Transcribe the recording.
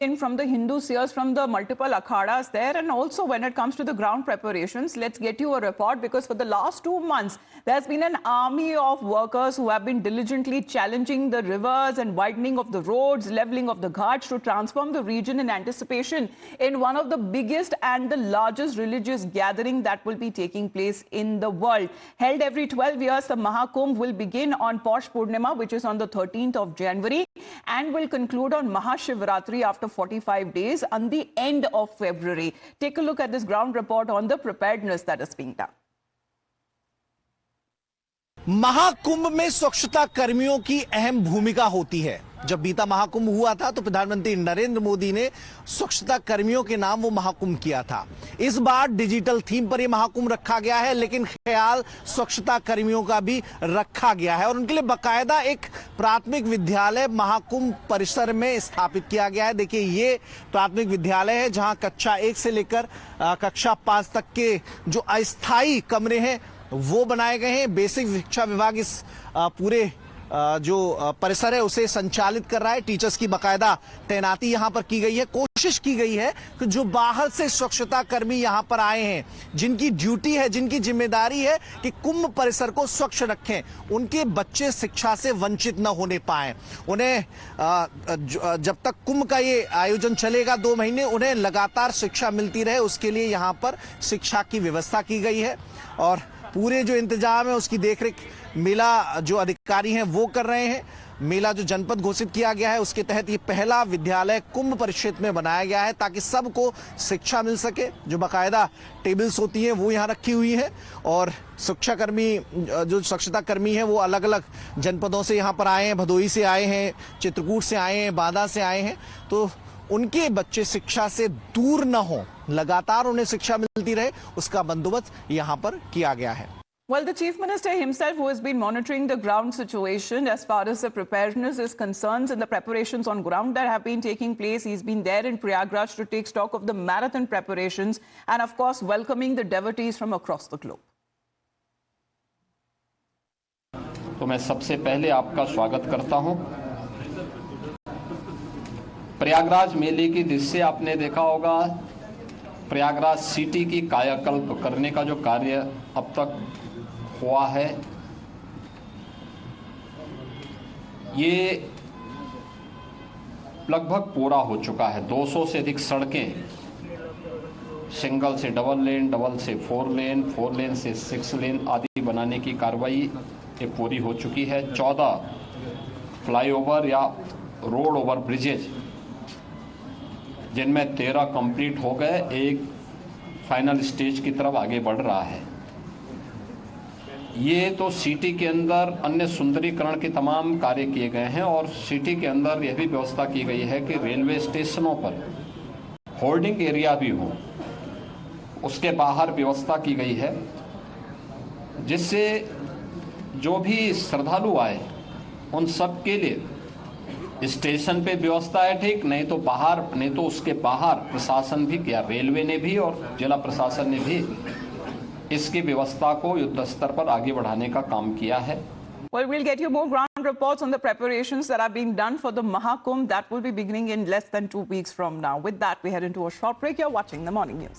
in from the Hindu seers, from the multiple akhadas there, and also when it comes to the ground preparations, let's get you a report, because for the last 2 months there's been an army of workers who have been diligently challenging the rivers and widening of the roads, leveling of the ghats to transform the region in anticipation in one of the biggest and the largest religious gathering that will be taking place in the world. Held every 12 years, the Mahakumbh will begin on Posh Purnima, which is on the 13th of January, and will conclude on Mahashivratri after 45 days on the end of February. Take a look at this ground report on the preparedness that is being done. Mahakumbh में स्वच्छता कर्मियों की अहम भूमिका होती है। जब बीता महाकुंभ हुआ था तो प्रधानमंत्री नरेंद्र मोदी ने स्वच्छता कर्मियों के नाम वो महाकुंभ किया था। इस बार डिजिटल थीम पर ये महाकुंभ रखा गया है, लेकिन ख्याल स्वच्छता कर्मियों का भी रखा गया है और उनके लिए बाकायदा एक प्राथमिक विद्यालय महाकुंभ परिसर में स्थापित किया गया है। देखिए, ये प्राथमिक विद्यालय है जहां कक्षा 1 से लेकर कक्षा 5 तक के जो अस्थायी कमरे हैं वो बनाए गए हैं। बेसिक शिक्षा विभाग इस पूरे जो परिसर है उसे संचालित कर रहा है। टीचर्स की बाकायदा तैनाती यहां पर की गई है। कोशिश की गई है कि जो बाहर से स्वच्छता कर्मी यहां पर आए हैं, जिनकी ड्यूटी है, जिनकी जिम्मेदारी है कि कुंभ परिसर को स्वच्छ रखें, उनके बच्चे शिक्षा से वंचित न होने पाए। उन्हें जब तक कुंभ का ये आयोजन चलेगा 2 महीने, उन्हें लगातार शिक्षा मिलती रहे, उसके लिए यहां पर शिक्षा की व्यवस्था की गई है और पूरे जो इंतजाम है उसकी देखरेख मेला जो अधिकारी हैं वो कर रहे हैं। मेला जो जनपद घोषित किया गया है उसके तहत ये पहला विद्यालय कुंभ परिक्षेत्र में बनाया गया है ताकि सबको शिक्षा मिल सके। जो बाकायदा टेबल्स होती हैं वो यहाँ रखी हुई है और शिक्षाकर्मी जो स्वच्छता कर्मी हैं वो अलग अलग जनपदों से यहाँ पर आए हैं। भदोही से आए हैं, चित्रकूट से आए हैं, बांदा से आए हैं, तो उनके बच्चे शिक्षा से दूर न हो, लगातार उन्हें शिक्षा मिलती रहे, उसका बंदोबस्त यहाँ पर किया गया है। Well, the Chief Minister himself, who has been monitoring the ground situation as far as the preparedness is concerned and the preparations on ground that have been taking place, he's been there in Prayagraj to take stock of the marathon preparations and, of course, welcoming the devotees from across the globe. तो मैं सबसे पहले आपका स्वागत करता हूं। प्रयागराज मेले की दृश्य आपने देखा होगा। प्रयागराज सिटी की कायाकल्प करने का जो कार्य अब तक हुआ है, ये लगभग पूरा हो चुका है। 200 से अधिक सड़कें सिंगल से डबल लेन, डबल से 4 लेन, 4 लेन से 6 लेन आदि बनाने की कार्रवाई ये पूरी हो चुकी है। 14 फ्लाईओवर या रोड ओवर ब्रिजेज, जिनमें 13 कंप्लीट हो गए, एक फाइनल स्टेज की तरफ आगे बढ़ रहा है। ये तो सिटी के अंदर अन्य सुंदरीकरण के तमाम कार्य किए गए हैं और सिटी के अंदर यह भी व्यवस्था की गई है कि रेलवे स्टेशनों पर होल्डिंग एरिया भी हो, उसके बाहर व्यवस्था की गई है, जिससे जो भी श्रद्धालु आए उन सब के लिए स्टेशन पे व्यवस्था है, ठीक, नहीं तो बाहर, नहीं तो उसके बाहर प्रशासन भी किया, रेलवे ने भी और जिला प्रशासन ने भी इसकी व्यवस्था को युद्ध स्तर पर आगे बढ़ाने का काम किया है। Well, we'll get you more ground reports on the preparations that are being done for the Mahakumbh that will be beginning in less than 2 weeks from now. With that, we head into a short break. You're watching The Morning News.